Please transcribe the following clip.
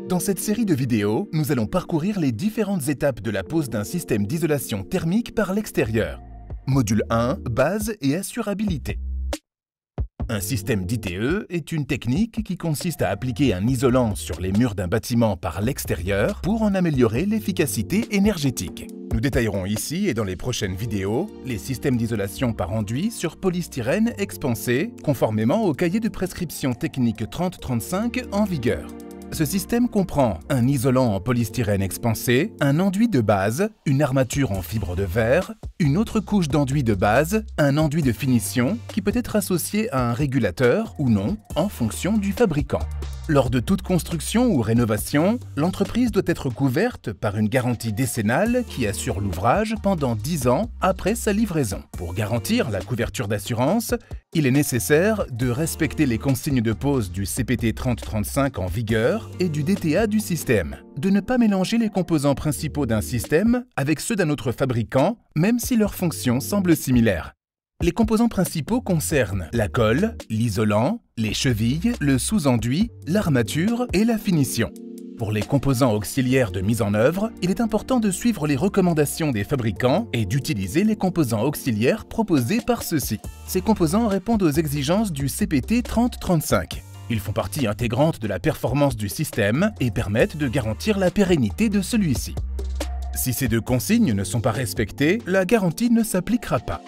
Dans cette série de vidéos, nous allons parcourir les différentes étapes de la pose d'un système d'isolation thermique par l'extérieur. Module 1, base et assurabilité. Un système d'ITE est une technique qui consiste à appliquer un isolant sur les murs d'un bâtiment par l'extérieur pour en améliorer l'efficacité énergétique. Nous détaillerons ici et dans les prochaines vidéos les systèmes d'isolation par enduit sur polystyrène expansé, conformément au cahier de prescription technique 3035 en vigueur. Ce système comprend un isolant en polystyrène expansé, un enduit de base, une armature en fibre de verre, une autre couche d'enduit de base, un enduit de finition qui peut être associé à un régulateur ou non en fonction du fabricant. Lors de toute construction ou rénovation, l'entreprise doit être couverte par une garantie décennale qui assure l'ouvrage pendant 10 ans après sa livraison. Pour garantir la couverture d'assurance, il est nécessaire de respecter les consignes de pose du CPT 3035 en vigueur et du DTA du système, de ne pas mélanger les composants principaux d'un système avec ceux d'un autre fabricant, même si leurs fonctions semblent similaires. Les composants principaux concernent la colle, l'isolant, les chevilles, le sous-enduit, l'armature et la finition. Pour les composants auxiliaires de mise en œuvre, il est important de suivre les recommandations des fabricants et d'utiliser les composants auxiliaires proposés par ceux-ci. Ces composants répondent aux exigences du CPT 3035. Ils font partie intégrante de la performance du système et permettent de garantir la pérennité de celui-ci. Si ces deux consignes ne sont pas respectées, la garantie ne s'appliquera pas.